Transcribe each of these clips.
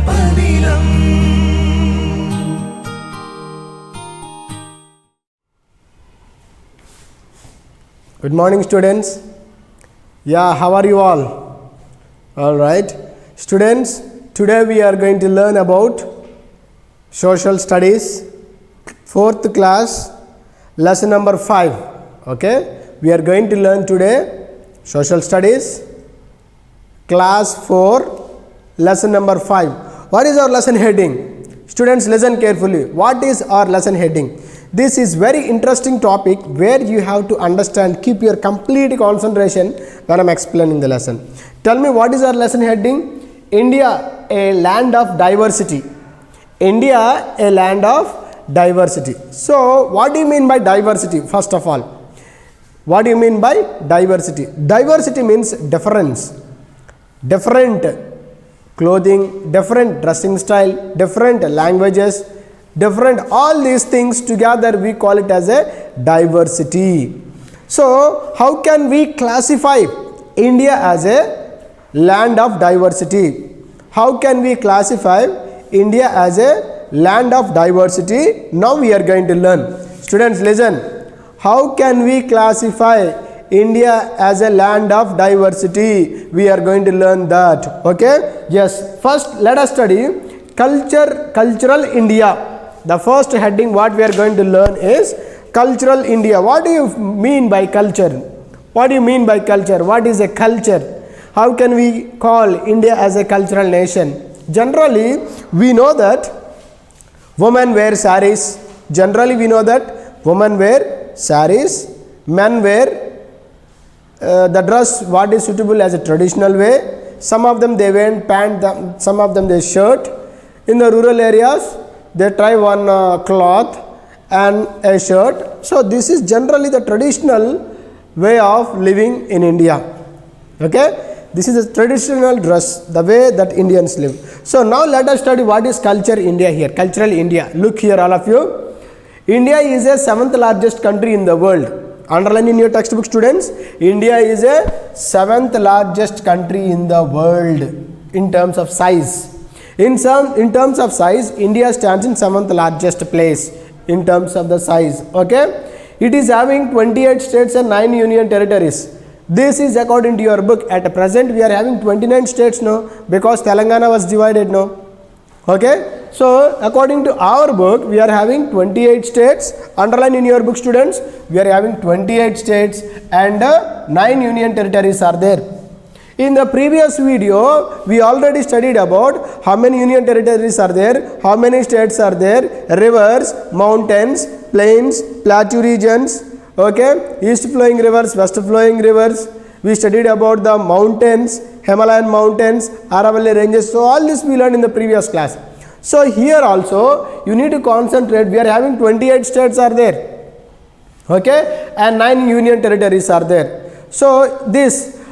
ஜெபநிலம். Good morning, students. Yeah, how are you all? All right. Students, today we are going to learn about social studies, 4th class, lesson number 5. Okay. We are going to learn today social studies, class 4, lesson number 5. What is our lesson heading? Students, listen carefully. What is our lesson heading? This is very interesting topic where you have to understand, keep your complete concentration when I am explaining the lesson. Tell me, what is our lesson heading? India, a land of diversity. India, a land of diversity. So, what do you mean by diversity? First of all, what do you mean by diversity? Diversity means difference. Different clothing, different dressing style, different languages, different, all these things together we call it as a diversity. So how can we classify India as a land of diversity? How can we classify India as a land of diversity? Now we are going to learn. Students, listen. How can we classify India as a land of diversity? We are going to learn that. Okay? Yes. First, let us study cultural India. The first heading what we are going to learn is cultural India. What do you mean by culture? What do you mean by culture? What is a culture? How can we call India as a cultural nation? Generally, we know that women wear saris. Generally, we know that women wear saris. Men wear the dress what is suitable as a traditional way. Some of them they wear pant, some of them they shirt. In the rural areas, they try one cloth and a shirt. So this is generally the traditional way of living in India. Okay, this is a traditional dress, the way that Indians live. So now let us study what is culture India here. Cultural India. Look here, all of you. India is a 7th largest country in the world. Underline in your textbook, students. India is a 7th largest country in the world in terms of size. In terms of size, India stands in 7th largest place in terms of the size. Okay, it is having 28 states and 9 union territories. This is according to your book. At present, we are having 29 states now because Telangana was divided now. Okay, so according to our book, we are having 28 states. Underline in your book, students. We are having 28 states and 9 union territories are there. In the previous video, we already studied about how many union territories are there, how many states are there, rivers, mountains, plains, plateau regions, okay, east flowing rivers, west flowing rivers. We studied about the mountains, Himalayan mountains, Aravalli ranges. So all this we learned in the previous class. So here also, you need to concentrate. We are having 28 states are there, okay, and 9 union territories are there. So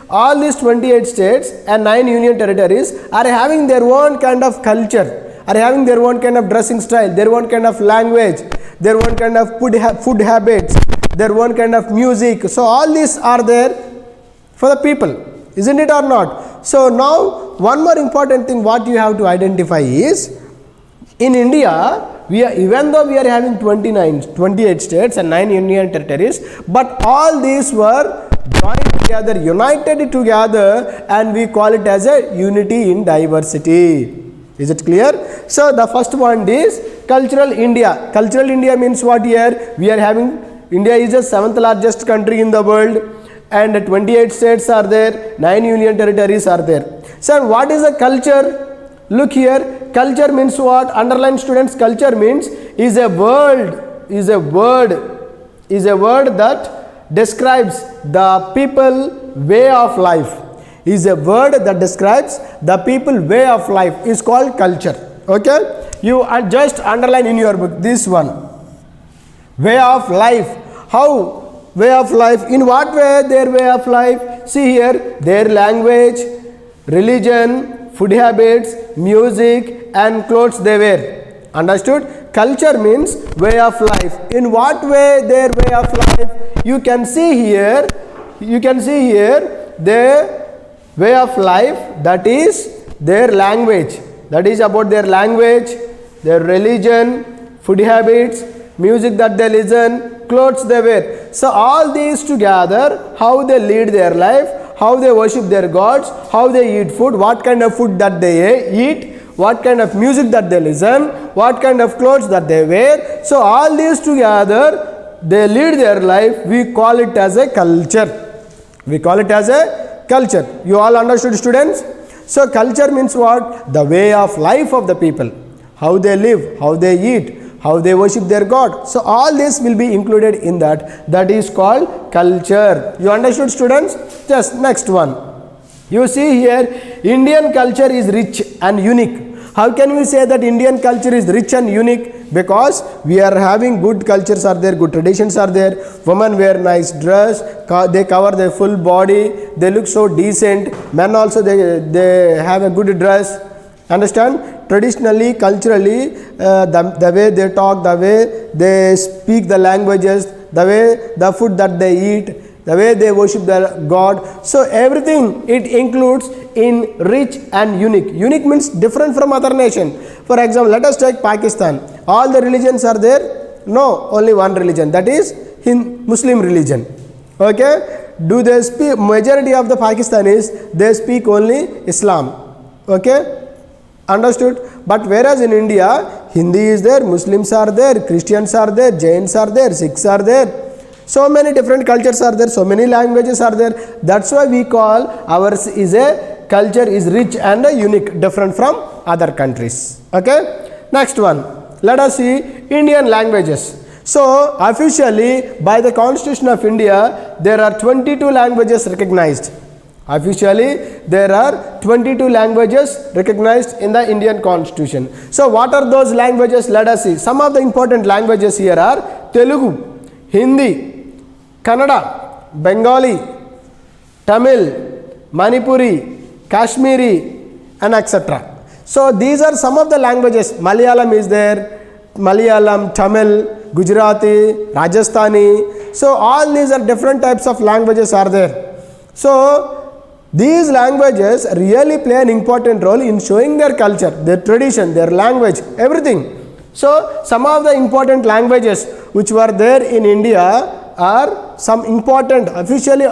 all these 28 states and 9 union territories are having their own kind of culture, are having their own kind of dressing style, their own kind of language, their own kind of food habits, their own kind of music. So all these are there for the people, isn't it or not? So now one more important thing what you have to identify is, in India, even though we are having 28 states and 9 union territories, but all these were joined together, united together, and we call it as a unity in diversity. Is it clear? So the first one is cultural India. Cultural India means what here? We are having, India is the 7th largest country in the world and 28 states are there, 9 union territories are there. Sir, what is a culture? Look here, culture means what? Underline, students. Culture means is a word that describes the people way of life. Is a word that describes the people way of life is called culture. Okay, you just underline in your book this one, way of life. How way of life? In what way their way of life? See here, their language, religion, food habits, music and clothes they wear. Understood? Culture means way of life. In what way their way of life? You can see here their way of life, that is their language. That is about their language, their religion, food habits, music that they listen, clothes they wear. So all these together, how they lead their life, how they worship their gods, how they eat food, what kind of food that they eat, what kind of music that they listen, what kind of clothes that they wear. So all these together, they lead their life. We call it as a culture. We call it as a culture. You all understood, students? So culture means what? The way of life of the people. How they live, how they eat, how they worship their God. So all this will be included in that. That is called culture. You understood, students? Just next one. You see here, Indian culture is rich and unique. How can we say that Indian culture is rich and unique? Because we are having good cultures are there, good traditions are there. Women wear nice dress, they cover their full body, they look so decent. Men also, they have a good dress. Understand? Traditionally, culturally, the way they talk, the way they speak the languages, the way the food that they eat, the way they worship their God. So everything it includes in rich and unique. Unique means different from other nation. For example, let us take Pakistan. All the religions are there? No, only one religion, that is Muslim religion. Okay? Do they speak, majority of the Pakistanis, they speak only Islam. Okay? Understood? But whereas in India, Hindi is there, Muslims are there, Christians are there, Jains are there, Sikhs are there. So many different cultures are there, so many languages are there. That's why we call ours is a culture is rich and unique, different from other countries. Okay? Next one. Let us see Indian languages. So officially by the Constitution of India, there are 22 languages recognized. Officially, there are 22 languages recognized in the Indian Constitution. So what are those languages? Let us see. Some of the important languages here are Telugu, Hindi, Kannada, Bengali, Tamil, Manipuri, Kashmiri, and etc. So these are some of the languages. Malayalam is there, Malayalam, Tamil, Gujarati, Rajasthani. So all these are different types of languages are there. So these languages really play an important role in showing their culture, their tradition, their language, everything. So some of the important languages which were there in India are some important officially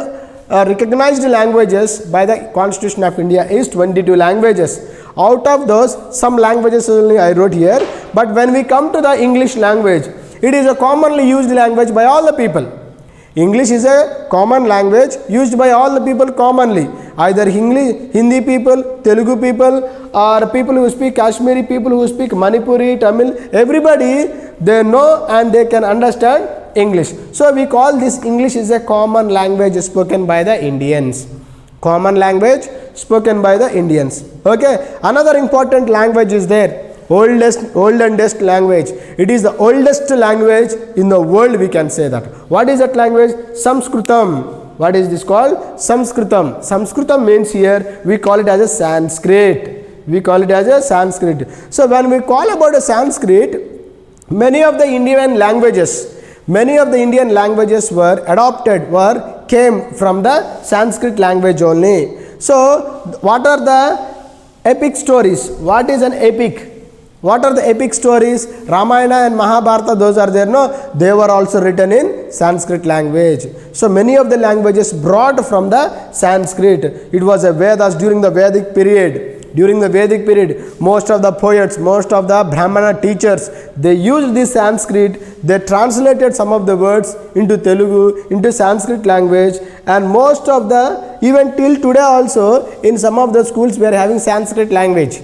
recognized languages by the Constitution of India is 22 languages. Out of those, some languages only I wrote here. But when we come to the English language, it is a commonly used language by all the people. English is a common language used by all the people commonly. Either Hindi people, Telugu people, or people who speak Kashmiri, people who speak Manipuri, Tamil, everybody, they know and they can understand English. So we call this English is a common language spoken by the Indians. Common language spoken by the Indians. Okay. Another important language is there. Oldest language. It is the oldest language in the world, we can say that. What is that language? Sanskritam. What is this called? Sanskritam. Sanskritam means here we call it as a Sanskrit. We call it as a Sanskrit. So when we call about a Sanskrit, many of the Indian languages came from the Sanskrit language only. So what are the epic stories? What is an epic? What are the epic stories? Ramayana and Mahabharata, those are there, no? They were also written in Sanskrit language. So many of the languages brought from the Sanskrit. It was a Vedas during the Vedic period. During the Vedic period, most of the poets, most of the Brahmana teachers, they used this Sanskrit. They translated some of the words into Telugu, into Sanskrit language, and most of the, even till today also, in some of the schools we are having Sanskrit language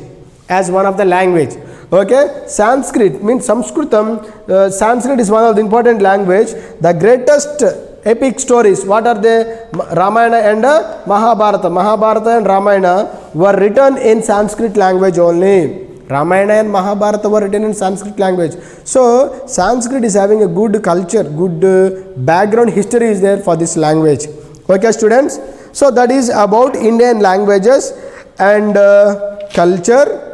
as one of the language. Okay, Sanskrit means Sanskritam. Sanskrit is one of the important language. The greatest epic stories, what are they? Ramayana and Mahabharata. Mahabharata and Ramayana were written in Sanskrit language only. Ramayana and Mahabharata were written in Sanskrit language. So Sanskrit is having a good culture, good background history is there for this language. Okay, students. So that is about Indian languages and culture.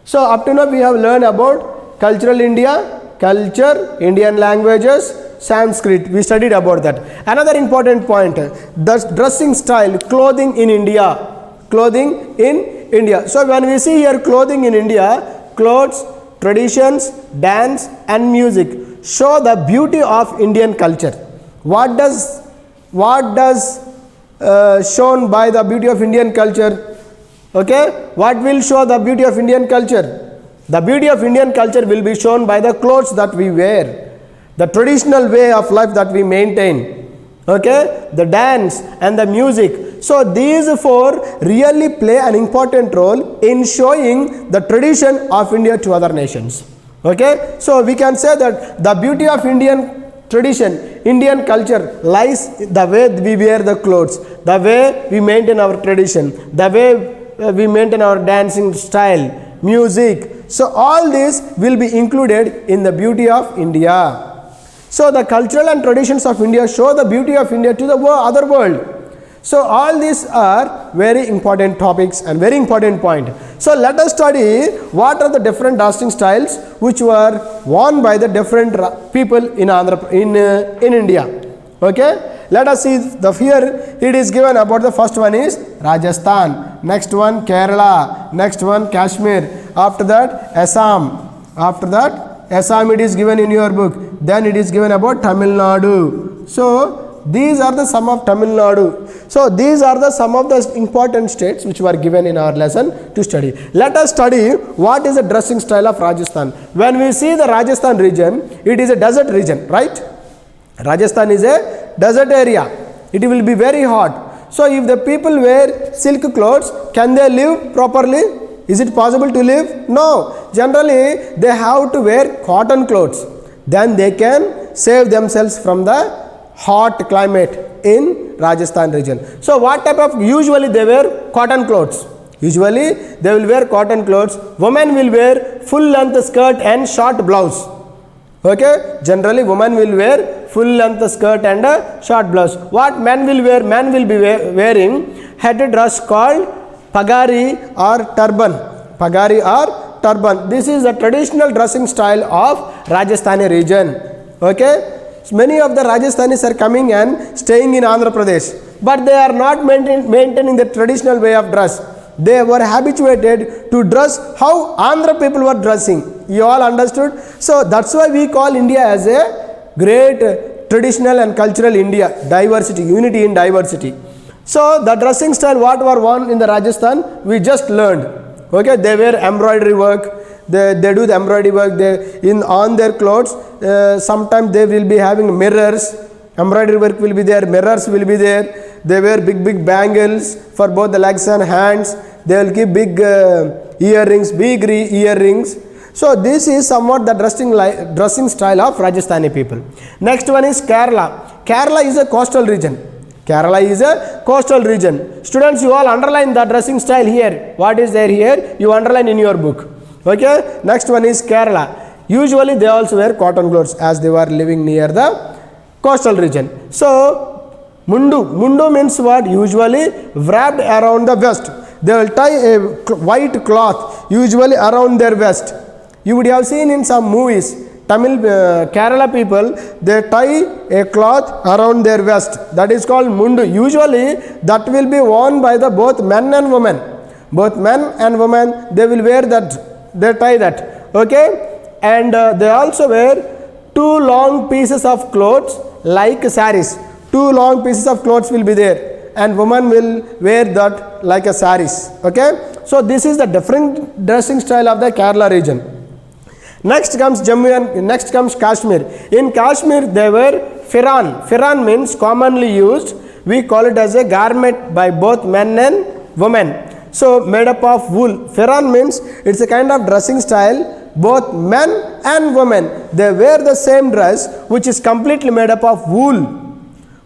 So up to now we have learned about cultural India, culture, Indian languages, Sanskrit. We studied about that. Another important point, the dressing style, clothing in India. Clothing in India. So when we see here clothing in India, clothes, traditions, dance and music show the beauty of Indian culture. What does shown by the beauty of Indian culture? Okay, what will show the beauty of Indian culture? The beauty of Indian culture will be shown by the clothes that we wear, the traditional way of life that we maintain, okay, the dance and the music. So these four really play an important role in showing the tradition of India to other nations. Okay, so we can say that the beauty of Indian tradition, Indian culture lies the way we wear the clothes, the way we maintain our tradition, the way we maintain our dancing style, music. So all this will be included in the beauty of India. So the cultural and traditions of India show the beauty of India to the other world. So all these are very important topics and very important point. So let us study what are the different dressing styles which were worn by the different people in India. Okay, let us see here it is given about the first one is Rajasthan, next one Kerala, next one Kashmir, after that Assam, after that Assam it is given in your book, then it is given about Tamil Nadu. So these are the some of Tamil Nadu. So these are the some of the important states which were given in our lesson to study. Let us study what is the dressing style of Rajasthan. When we see the Rajasthan region, it is a desert region, right? Rajasthan is a desert area. It will be very hot. So if the people wear silk clothes, can they live properly? Is it possible to live? No. Generally, they have to wear cotton clothes. Then they can save themselves from the hot climate in Rajasthan region. So what type of, usually they wear cotton clothes. Usually they will wear cotton clothes. Women will wear full length skirt and short blouse. Okay, generally women will wear full length skirt and a short blouse. What men will wear? Men will be wearing head dress called pagari or turban. Pagari or turban. This is the traditional dressing style of Rajasthani region. Okay. Many of the Rajasthanis are coming and staying in Andhra Pradesh, but they are not maintaining the traditional way of dress. They were habituated to dress how Andhra people were dressing. You all understood? So that's why we call India as a great traditional and cultural India, diversity, unity in diversity. So the dressing style what were worn in the Rajasthan, we just learned. Okay, they wear embroidery work. They do the embroidery work on their clothes. Sometimes they will be having mirrors. Embroidery work will be there. Mirrors will be there. They wear big bangles for both the legs and hands. They will keep big earrings, big earrings. So this is somewhat the dressing style of Rajasthani people. Next one is Kerala. Kerala is a coastal region. Kerala is a coastal region. Students, you all underline the dressing style here. What is there here? You underline in your book. Okay, next one is Kerala. Usually they also wear cotton clothes as they were living near the coastal region. So mundu means what? Usually wrapped around the waist. They will tie a white cloth usually around their waist. You would have seen in some movies, Kerala people, they tie a cloth around their waist. That is called mundu. Usually that will be worn by the both men and women. Both men and women, they will wear that. They tie that. Okay, and they also wear two long pieces of clothes like saris. Two long pieces of clothes will be there, and women will wear that like a saris. Okay, so this is the different dressing style of the Kerala region. Next comes Jammu and next comes Kashmir. In Kashmir they wear firan. Firan means commonly used. We call it as a garment by both men and women. So made up of wool. Firan means it's a kind of dressing style. Both men and women, they wear the same dress which is completely made up of wool.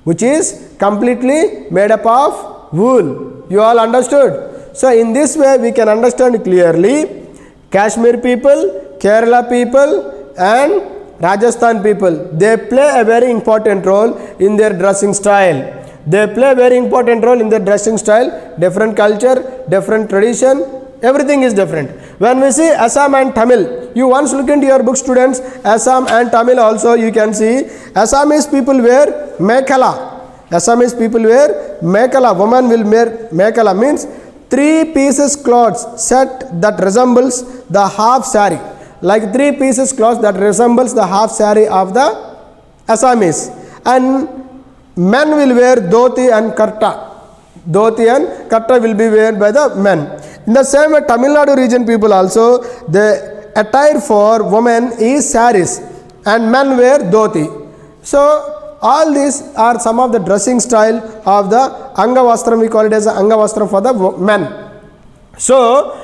Which is completely made up of wool. You all understood? So in this way we can understand clearly Kashmir people, Kerala people and Rajasthan people, they play a very important role in their dressing style. They play a very important role in their dressing style. Different culture, different tradition, everything is different. When we see Assam and Tamil, you once look into your book, students, Assam and Tamil also you can see. Assamese people wear mekhala. Assamese people wear mekhala. Woman will wear mekhala, means 3 pieces cloth set that resembles the half saree. Like 3 pieces cloth that resembles the half saree of the Assamese. And men will wear dhoti and kurta. Dhoti and kurta will be worn by the men. In the same way, Tamil Nadu region people also, the attire for women is saris and men wear dhoti. So all these are some of the dressing style of the Angavastram. We call it as Angavastram for the men. So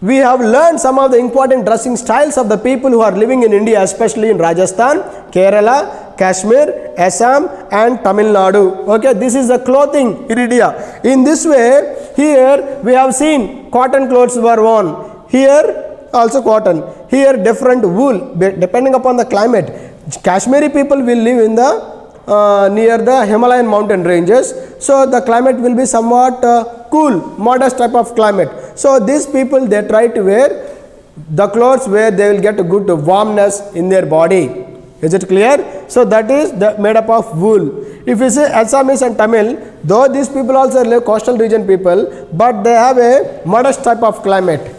we have learned some of the important dressing styles of the people who are living in India, especially in Rajasthan, Kerala, Kashmir, Assam and Tamil Nadu. Okay, this is the clothing in India. In this way, here we have seen cotton clothes were worn. Here also cotton. Here different wool depending upon the climate. Kashmiri people will live in the near the Himalayan mountain ranges. So the climate will be somewhat cool, modest type of climate. So these people, they try to wear the clothes where they will get a good warmness in their body. Is it clear? So that is made up of wool. If you say Assamese and Tamil, though these people also live coastal region people, but they have a modest type of climate.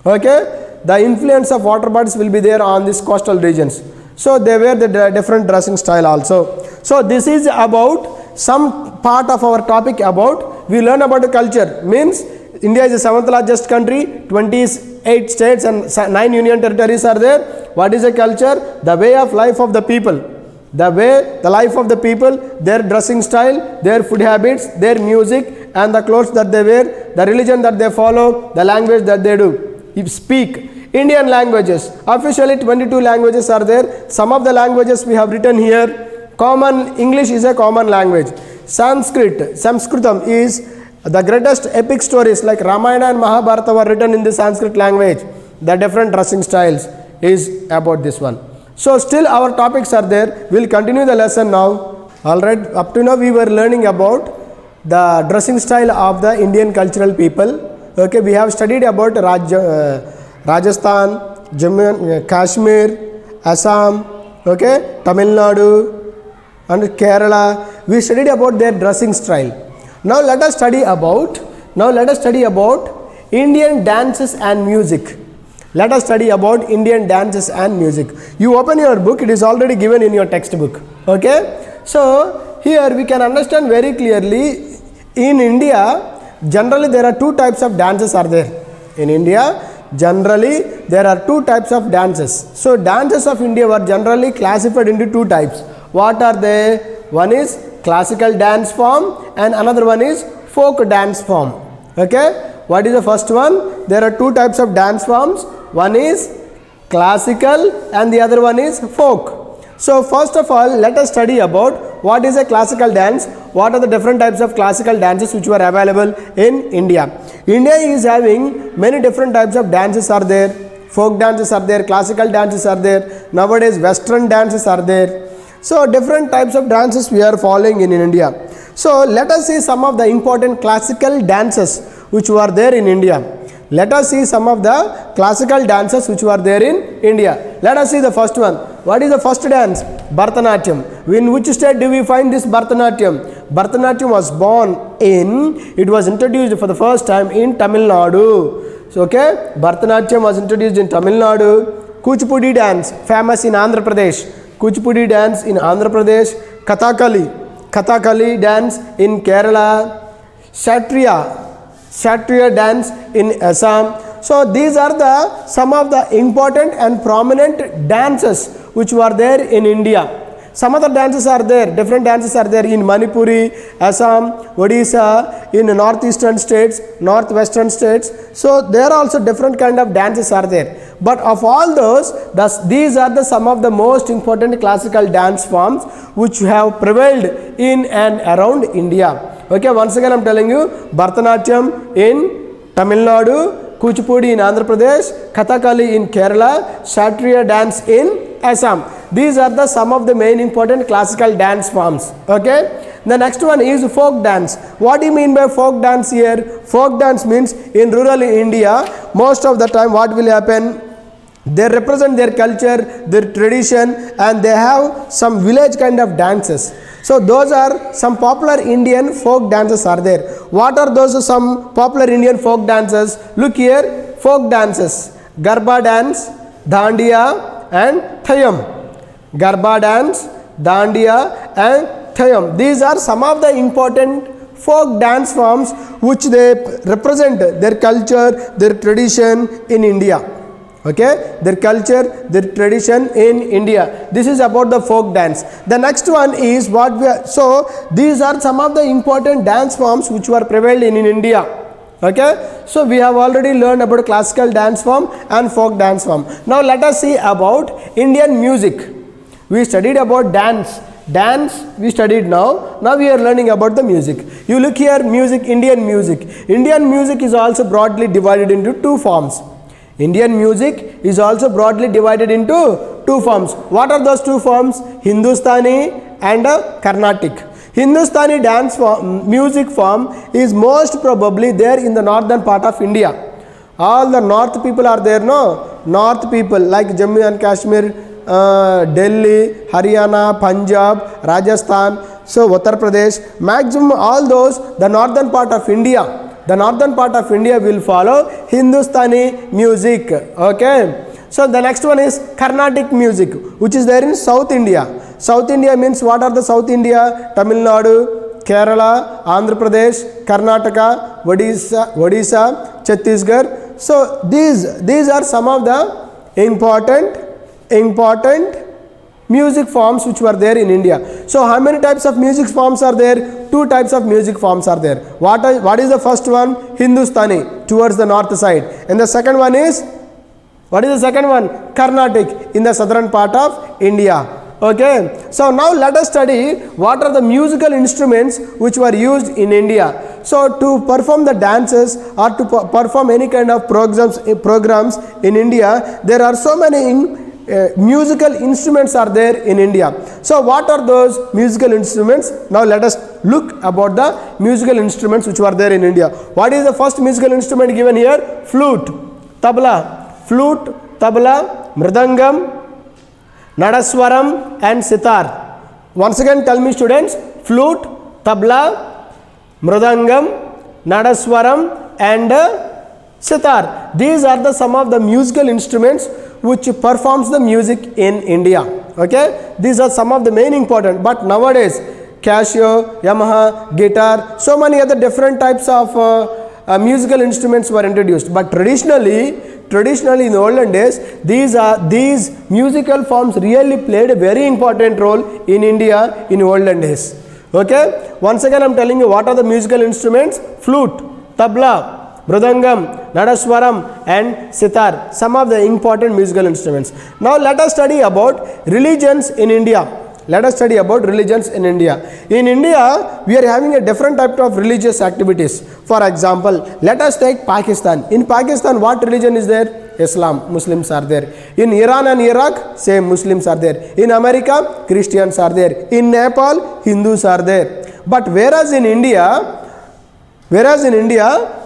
Okay, the influence of water bodies will be there on these coastal regions. So they wear the different dressing style also. So this is about some part of our topic about, we learn about the culture. Means India is the 7th largest country, 28 states and 9 union territories are there. What is the culture? The way of life of the people. The life of the people, their dressing style, their food habits, their music and the clothes that they wear, the religion that they follow, the language that they do. You speak. Indian languages. Officially 22 languages are there. Some of the languages we have written here. Common English is a common language. Sanskritam is the greatest epic stories like Ramayana and Mahabharata were written in the Sanskrit language. The different dressing styles is about this one. So still our topics are there. We'll continue the lesson now. Alright, up to now we were learning about the dressing style of the Indian cultural people. Okay, we have studied about Rajasthan, Jammu, Kashmir, Assam, okay, Tamil Nadu and Kerala. We studied about their dressing style. Now let us study about Indian dances and music. Let us study about Indian dances and music. You open your book, it is already given in your textbook. Okay, so here we can understand very clearly. In India, generally there are two types of dances are there. In India, generally there are two types of dances. So dances of India were generally classified into two types. What are they? One is classical dance form and another one is folk dance form. Okay, what is the first one? There are two types of dance forms. One is classical and the other one is folk. So first of all, let us study about what is a classical dance, what are the different types of classical dances which were available in India. India is having many different types of dances are there, folk dances are there, classical dances are there, nowadays western dances are there. So different types of dances we are following in India. So let us see some of the important classical dances which were there in India. Let us see some of the classical dances which were there in India. Let us see the first one. What is the first dance? Bharatanatyam. In which state do we find this Bharatanatyam? Bharatanatyam was it was introduced for the first time in Tamil Nadu. So, okay, Bharatanatyam was introduced in Tamil Nadu. Kuchipudi dance, famous in Andhra Pradesh. Kuchipudi dance in Andhra Pradesh. Kathakali dance in Kerala. Kshatriya dance in Assam. So these are some of the important and prominent dances which were there in India. Some other dances are there, different dances are there in Manipuri, Assam, Odisha, in northeastern states, northwestern states. So there are also different kind of dances are there. But of all those, these are some of the most important classical dance forms which have prevailed in and around India. Okay, once again I am telling you, Bharatanatyam in Tamil Nadu, Kuchipudi in Andhra Pradesh, Kathakali in Kerala, Kshatriya dance in Assam. These are some of the main important classical dance forms. Okay. The next one is folk dance. What do you mean by folk dance here? Folk dance means in rural India, most of the time what will happen? They represent their culture, their tradition, and they have some village kind of dances. So those are some popular Indian folk dances are there. What are those some popular Indian folk dances? Look here, folk dances. Garba dance, Dandiya and Thayam. Garba dance, Dandiya and Thayam. These are some of the important folk dance forms which they represent their culture, their tradition in India. Okay, their culture, their tradition in India. This is about the folk dance. The next one is what we are, so these are some of the important dance forms which were prevailed in India. Okay, so we have already learned about classical dance form and folk dance form. Now let us see about Indian music. We studied about dance we studied. Now we are learning about the music. You look here, music, Indian music. Indian music is also broadly divided into two forms. Indian music is also broadly divided into two forms. What are those two forms? Hindustani and Carnatic. Hindustani dance form, music form is most probably there in the northern part of India. All the north people are there, no? North people like Jammu and Kashmir, Delhi, Haryana, Punjab, Rajasthan, so Uttar Pradesh, maximum all those, the northern part of India. The northern part of India will follow Hindustani music. Okay. So the next one is Carnatic music, which is there in South India. South India means what are the South India? Tamil Nadu, Kerala, Andhra Pradesh, Karnataka, Odisha, Chhattisgarh. So these are some of the important music forms which were there in India. So how many types of music forms are there? Two types of music forms are there. What is the first one? Hindustani, towards the north side. And the second one is, what is the second one? Carnatic, in the southern part of India. Okay. So now let us study what are the musical instruments which were used in India. So to perform the dances or to perform any kind of programs in India, there are so many musical instruments are there in India. So what are those musical instruments? Now let us look about the musical instruments which were there in India. What is the first musical instrument given here? Flute, tabla, mridangam, nadaswaram and sitar. Once again tell me students, flute, tabla, mridangam, nadaswaram and sitar. These are the some of the musical instruments which performs the music in India. Okay, these are some of the main important. But nowadays, Casio, Yamaha, guitar, so many other different types of musical instruments were introduced. But traditionally in the olden days, these musical forms really played a very important role in India in olden days. Okay, once again I am telling you what are the musical instruments: flute, tabla, mridangam, nadaswaram and sitar, some of the important musical instruments. Now let us study about religions in India. Let us study about religions in India. In India, we are having a different type of religious activities. For example, let us take Pakistan. In Pakistan, what religion is there? Islam, Muslims are there. In Iran and Iraq, same Muslims are there. In America, Christians are there. In Nepal, Hindus are there. But whereas in India,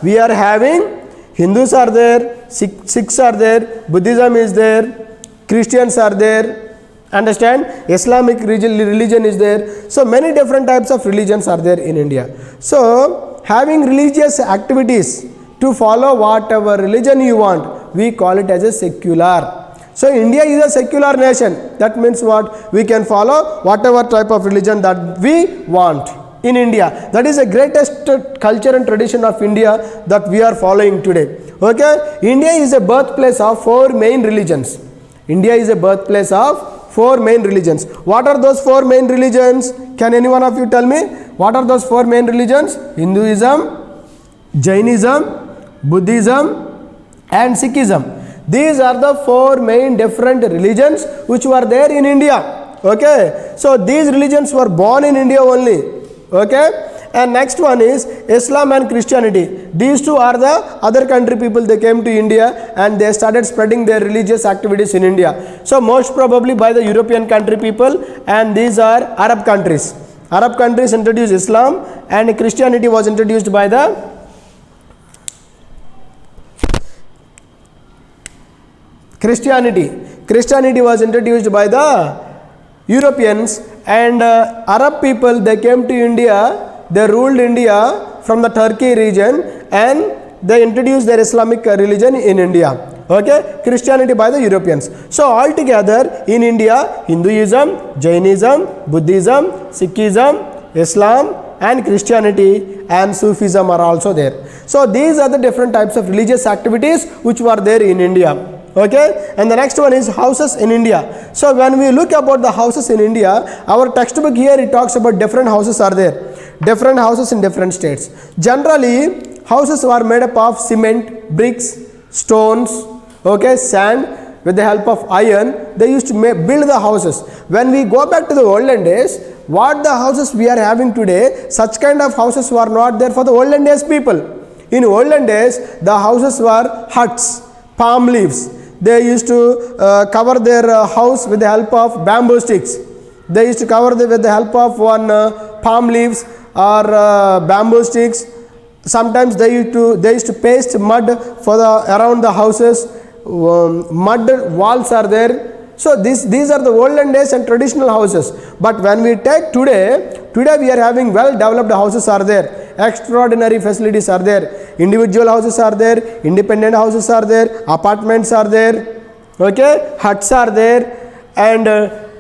we are having Hindus are there, Sikhs are there, Buddhism is there, Christians are there, understand, Islamic religion is there. So many different types of religions are there in India. So having religious activities to follow whatever religion you want, we call it as a secular. So India is a secular nation. That means what? We can follow whatever type of religion that we want in India. That is the greatest culture and tradition of India that we are following today. Okay, India is a birthplace of four main religions. India is a birthplace of four main religions. What are those four main religions? Can any one of you tell me? What are those four main religions? Hinduism, Jainism, Buddhism and Sikhism. These are the four main different religions which were there in India. Okay, so these religions were born in India only. Okay, and next one is Islam and Christianity. These two are the other country people. They came to India and they started spreading their religious activities in India. So most probably by the European country people, and these are Arab countries. Arab countries introduced Islam and Christianity was introduced by the Christianity was introduced by the Europeans and Arab people, they came to India, they ruled India from the Turkey region, and they introduced their Islamic religion in India. Okay, Christianity by the Europeans. So altogether in India, Hinduism, Jainism, Buddhism, Sikhism, Islam and Christianity and Sufism are also there. So these are the different types of religious activities which were there in India. Okay, and the next one is houses in India. So when we look about the houses in India, our textbook here, it talks about different houses are there, different houses in different states. Generally houses were made up of cement, bricks, stones, okay, sand. With the help of iron, they used to build the houses. When we go back to the olden days, what the houses we are having today, such kind of houses were not there for the olden days people. In olden days, the houses were huts, palm leaves. They used to cover their house with the help of bamboo sticks. They used to cover with the help of one palm leaves or bamboo sticks. Sometimes they used to paste mud for around the houses. Mud walls are there. So these are the olden days and traditional houses. But when we take today we are having well developed houses are there, extraordinary facilities are there, individual houses are there, independent houses are there, apartments are there, okay, huts are there, and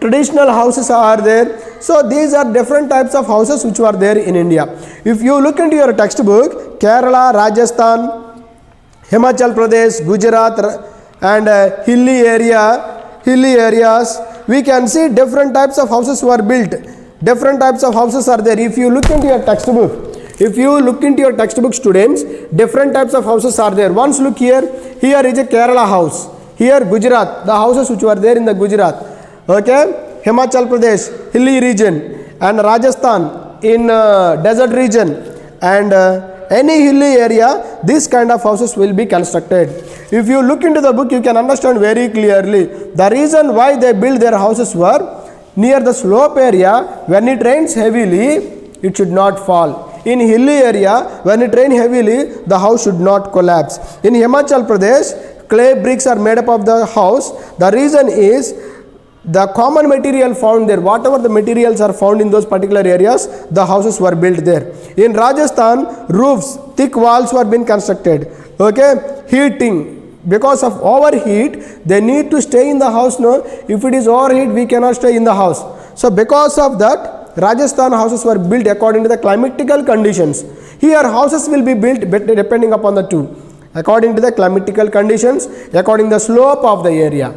traditional houses are there. So these are different types of houses which were there in India. If you look into your textbook, Kerala, Rajasthan, Himachal Pradesh, Gujarat and hilly areas, we can see different types of houses were built. Different types of houses are there. If you look into your textbook, students, different types of houses are there. Once look here is a Kerala house. Here Gujarat, the houses which were there in the Gujarat. Okay, Himachal Pradesh, hilly region, and Rajasthan in desert region, and any hilly area, this kind of houses will be constructed. If you look into the book, you can understand very clearly the reason why they built their houses were near the slope area. When it rains heavily, it should not fall. In hilly area, when it rains heavily, the house should not collapse. In Himachal Pradesh, clay bricks are made up of the house. The reason is the common material found there, whatever the materials are found in those particular areas, the houses were built there. In Rajasthan, roofs, thick walls were being constructed. Okay, heating, because of overheat, they need to stay in the house. No, if it is overheat, we cannot stay in the house. So because of that, Rajasthan houses were built according to the climatical conditions. Here houses will be built depending upon the two, according to the climatical conditions, according to the slope of the area.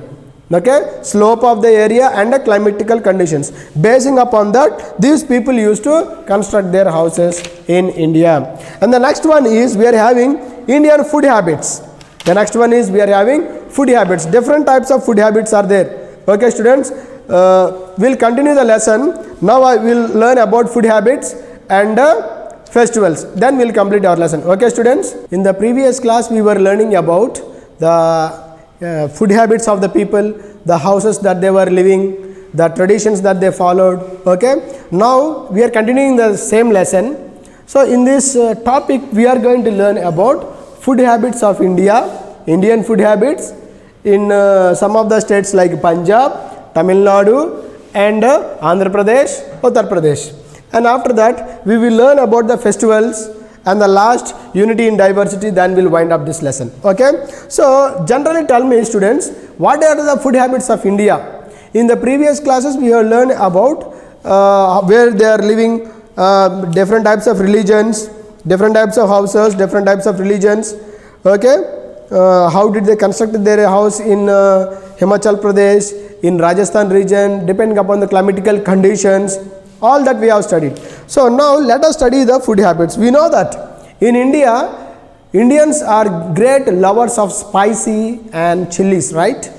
Okay, slope of the area and the climatical conditions. Basing upon that, these people used to construct their houses in India. And the next one is we are having Indian food habits. The next one is we are having food habits. Different types of food habits are there. Okay, students, we'll continue the lesson. Now I will learn about food habits and festivals. Then we'll complete our lesson. Okay, students. In the previous class, we were learning about the food habits of the people, the houses that they were living, the traditions that they followed. Okay, now we are continuing the same lesson. So in this topic, we are going to learn about food habits of India, Indian food habits in some of the states like Punjab, Tamil Nadu and Andhra Pradesh, Uttar Pradesh. And after that, we will learn about the festivals, and the last, unity in diversity. Then we'll wind up this lesson. Okay, so generally tell me, students, what are the food habits of India? In the previous classes, we have learned about where they are living, different types of religions, different types of houses, different types of religions. Okay, how did they construct their house in Himachal Pradesh, in Rajasthan region, depending upon the climatical conditions. All that we have studied. So now let us study the food habits. We know that in India, Indians are great lovers of spicy and chilies, right?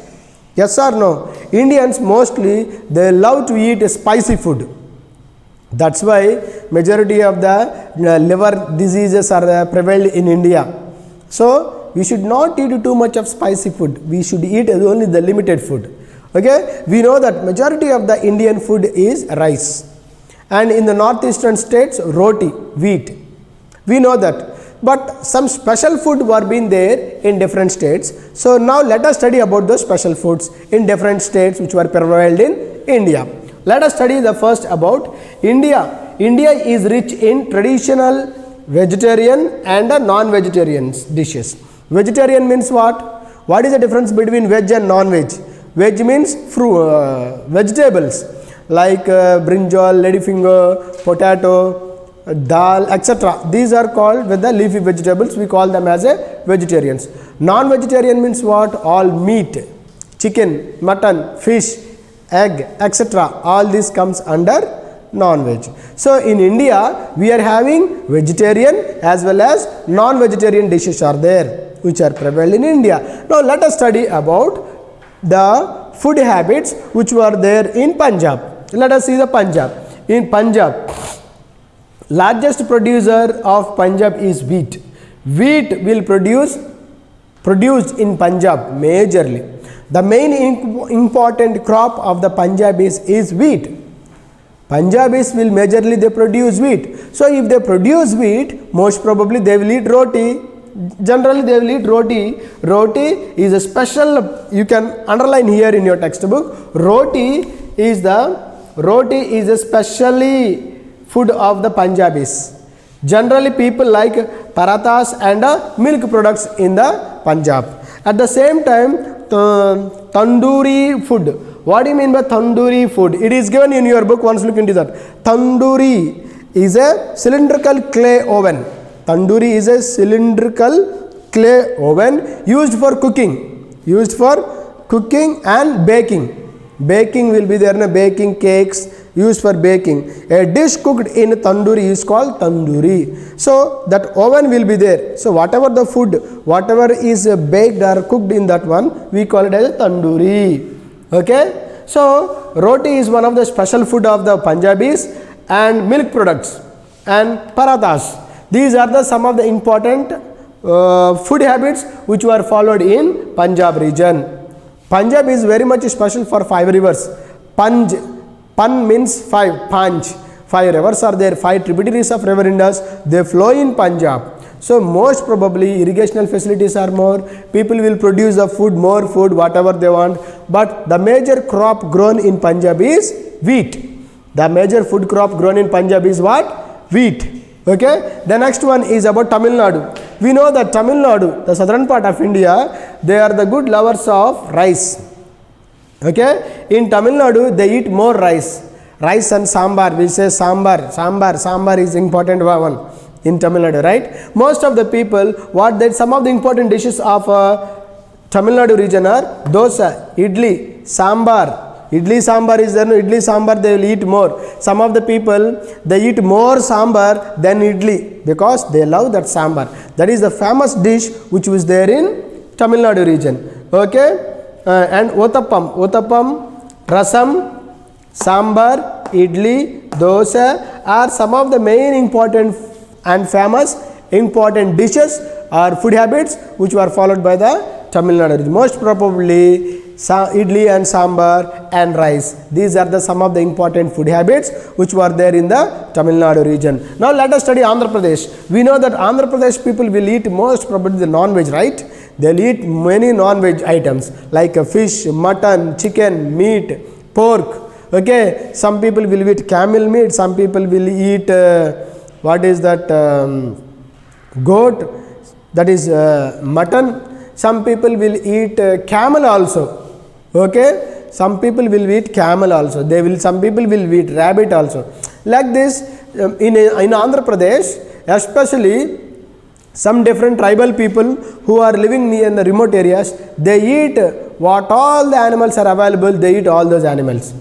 Yes or no? Indians mostly, they love to eat spicy food. That's why majority of the liver diseases are prevalent in India. So we should not eat too much of spicy food. We should eat only the limited food. Okay, we know that majority of the Indian food is rice. And in the northeastern states, roti, wheat. We know that. But some special food were being there in different states. So now let us study about those special foods in different states which were prevalent in India. Let us study the first about India. India is rich in traditional vegetarian and non-vegetarian dishes. Vegetarian means what? What is the difference between veg and non-veg? Veg means vegetables like brinjal, ladyfinger, potato, dal, etc. These are called with the leafy vegetables. We call them as a vegetarians. Non-vegetarian means what? All meat, chicken, mutton, fish, egg, etc. All this comes under non-veg. So in India we are having vegetarian as well as non-vegetarian dishes are there which are prevalent in India. Now let us study about the food habits which were there in Punjab. Let us see the Punjab. In Punjab, largest producer of Punjab is wheat. Wheat will produced in Punjab majorly. The main important crop of the Punjabis is wheat. Punjabis will majorly they produce wheat. So if they produce wheat, most probably they will eat roti. Generally they will eat roti. Roti is a special, you can underline here in your textbook. Roti is a specially food of the Punjabis. Generally people like parathas and milk products in the Punjab. At the same time, tandoori food. What do you mean by tandoori food? It is given in your book. Once look into that. Tandoori is a cylindrical clay oven. Tandoori is a cylindrical clay oven used for cooking. Used for cooking and baking. Baking will be there in baking cakes used for baking. A dish cooked in tandoori is called tandoori. So that oven will be there. So whatever the food, whatever is baked or cooked in that one, we call it as a tandoori. Okay. So roti is one of the special food of the Punjabis, and milk products and parathas. These are the some of the important food habits which were followed in Punjab region. Punjab is very much special for 5 rivers. Pan means 5, Panj. 5 rivers are there, 5 tributaries of river Indus. They flow in Punjab. So most probably irrigational facilities are more. People will produce the food, more food, whatever they want. But the major crop grown in Punjab is wheat. The major food crop grown in Punjab is what? Wheat. Okay. The next one is about Tamil Nadu. We know that Tamil Nadu, the southern part of India, they are the good lovers of rice. Okay. In Tamil Nadu, they eat more rice. Rice and sambar. We say sambar. Sambar is important one in Tamil Nadu, right? Most of the people, some of the important dishes of Tamil Nadu region are dosa, idli, sambar. Idli sambar is there. Idli sambar they will eat more. Some of the people they eat more sambar than idli because they love that sambar. That is the famous dish which was there in Tamil Nadu region. Okay. And Uttapam, rasam, sambar, idli, dosa are some of the main important and famous important dishes or food habits which were followed by the Tamil Nadu region. Most probably idli and sambar and rice. These are the some of the important food habits which were there in the Tamil Nadu region. Now let us study Andhra Pradesh. We know that Andhra Pradesh people will eat most probably the non-veg, right? They will eat many non-veg items like fish, mutton, chicken, meat, pork. Okay, some people will eat camel meat, some people will eat what is that goat, that is mutton. Some people will eat camel also. Okay, some people will eat camel also. Some people will eat rabbit also. Like this, in Andhra Pradesh, especially some different tribal people who are living near in the remote areas, they eat what all the animals are available. They eat all those animals.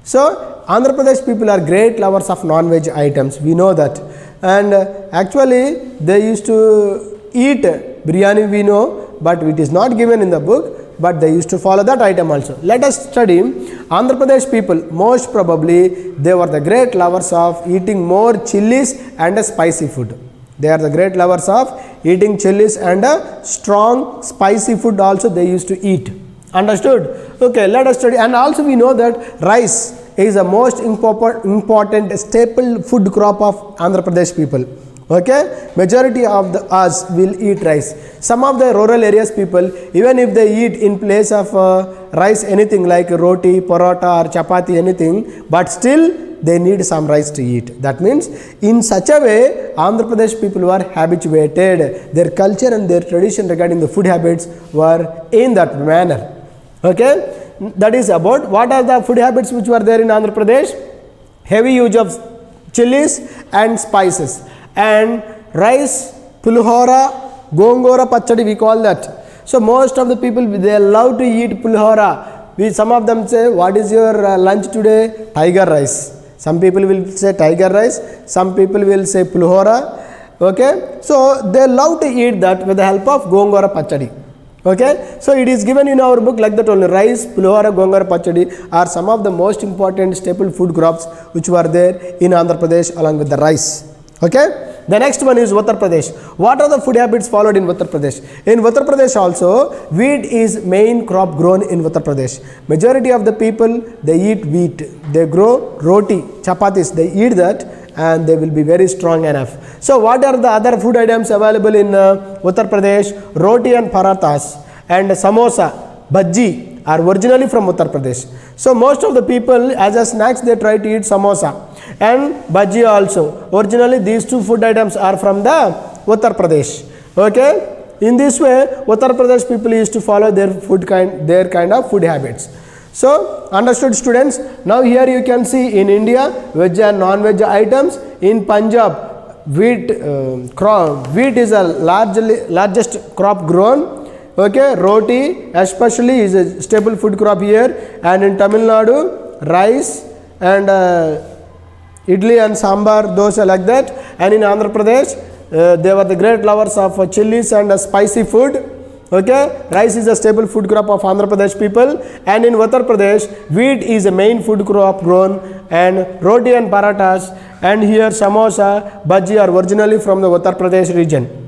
So Andhra Pradesh people are great lovers of non-veg items. We know that, and actually they used to eat biryani. We know, but it is not given in the book. But they used to follow that item also. Let us study Andhra Pradesh people. Most probably they were the great lovers of eating more chilies and spicy food. They are the great lovers of eating chilies and strong spicy food also they used to eat. Understood? Okay, let us study. And also we know that rice is the most important staple food crop of Andhra Pradesh people. Okay, majority of us will eat rice. Some of the rural areas people, even if they eat in place of rice anything like roti, paratha or chapati anything, but still they need some rice to eat. That means in such a way Andhra Pradesh people were habituated. Their culture and their tradition regarding the food habits were in that manner. Okay, that is about what are the food habits which were there in Andhra Pradesh. Heavy use of chilies and spices, and rice, pulihora, gongora pachadi we call that. So most of the people, they love to eat pulihora. Some of them say, what is your lunch today? Tiger rice. Some people will say tiger rice, some people will say pulihora. Okay, so they love to eat that with the help of gongora pachadi. Okay, so it is given in our book like that only. Rice, pulihora, gongora pachadi are some of the most important staple food crops which were there in Andhra Pradesh along with the rice. Okay, the next one is Uttar Pradesh. What are the food habits followed in Uttar Pradesh? In Uttar Pradesh also, wheat is main crop grown in Uttar Pradesh. Majority of the people, they eat wheat. They grow roti, chapatis, they eat that and they will be very strong enough. So what are the other food items available in Uttar Pradesh? Roti and parathas and samosa, bhaji are originally from Uttar Pradesh. So most of the people as a snacks they try to eat samosa and bhaji also. Originally these two food items are from the Uttar Pradesh. Okay, in this way Uttar Pradesh people used to follow their kind of food habits. So understood students? Now here you can see in India veg and non-veg items. In Punjab wheat is a largest crop grown. Okay, roti especially is a staple food crop here, and in Tamil Nadu rice and idli and sambar, dosa like that, and in Andhra Pradesh they were the great lovers of chilies and spicy food. Okay, rice is a staple food crop of Andhra Pradesh people, and in Uttar Pradesh wheat is a main food crop grown, and roti and parathas and here samosa, bhaji are originally from the Uttar Pradesh region.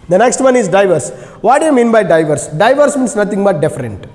The next one is diverse. What do you mean by diverse? Diverse means nothing but different.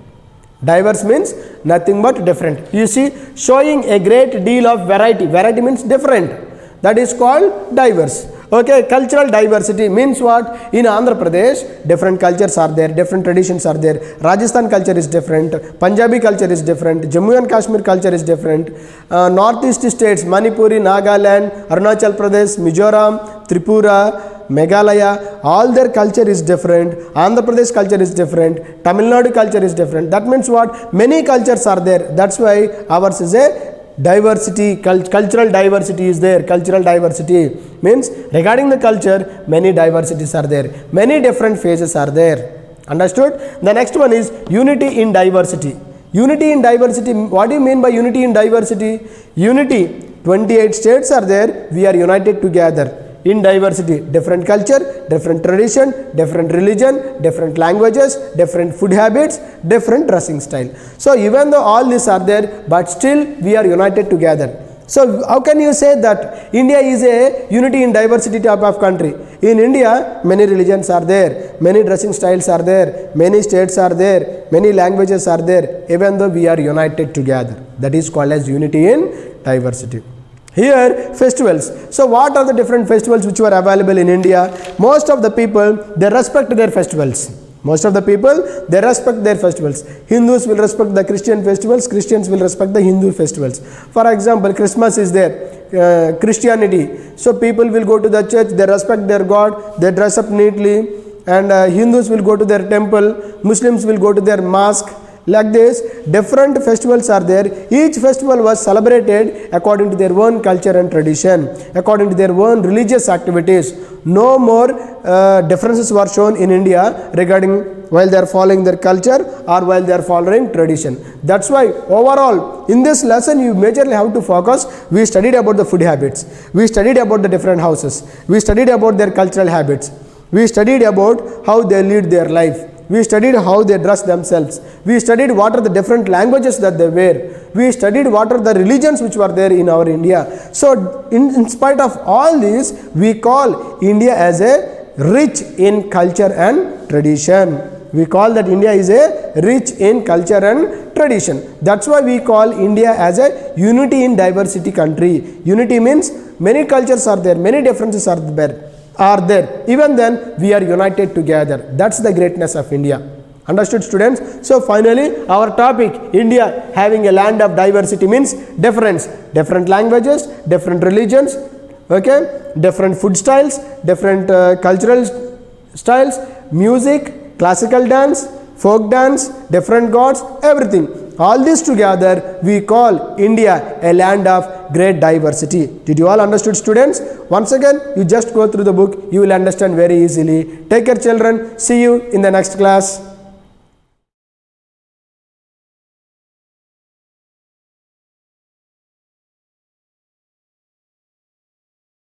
Diverse means nothing but different. You see, showing a great deal of variety. Variety means different. That is called diverse. Okay, cultural diversity means what? In Andhra Pradesh, different cultures are there, different traditions are there. Rajasthan culture is different, Punjabi culture is different, Jammu and Kashmir culture is different. Northeast states, Manipuri, Nagaland, Arunachal Pradesh, Mizoram, Tripura, Meghalaya, all their culture is different. Andhra Pradesh culture is different. Tamil Nadu culture is different. That means what? Many cultures are there. That's why ours is a diversity, cultural diversity is there. Cultural diversity means regarding the culture, many diversities are there. Many different phases are there. Understood? The next one is unity in diversity. Unity in diversity, what do you mean by unity in diversity? Unity, 28 states are there, we are united together. In diversity, different culture, different tradition, different religion, different languages, different food habits, different dressing style. So even though all these are there, but still we are united together. So how can you say that India is a unity in diversity type of country? In India, many religions are there, many dressing styles are there, many states are there, many languages are there, even though we are united together. That is called as unity in diversity. Here, festivals. So what are the different festivals which were available in India? Most of the people, they respect their festivals. Most of the people, they respect their festivals. Hindus will respect the Christian festivals, Christians will respect the Hindu festivals. For example, Christmas is there, Christianity. So people will go to the church, they respect their God, they dress up neatly, and Hindus will go to their temple, Muslims will go to their mosque. Like this, different festivals are there. Each festival was celebrated according to their own culture and tradition, according to their own religious activities. No more differences were shown in India regarding while they are following their culture or while they are following tradition. That's why overall in this lesson you majorly have to focus. We studied about the food habits. We studied about the different houses. We studied about their cultural habits. We studied about how they lead their life. We studied how they dress themselves. We studied what are the different languages that they wear. We studied what are the religions which were there in our India. So in spite of all this, we call India as a rich in culture and tradition. We call that India is a rich in culture and tradition. That's why we call India as a unity in diversity country. Unity means many cultures are there, many differences are there. Even then we are united together. That's the greatness of India. Understood, students? So finally, our topic, India having a land of diversity, means difference. Different languages, different religions, okay, different food styles, different cultural styles, music, classical dance, folk dance, different gods, everything. All this together we call India a land of great diversity. Did you all understood, students? Once again, you just go through the book, you will understand very easily. Take care, children. See you in the next class.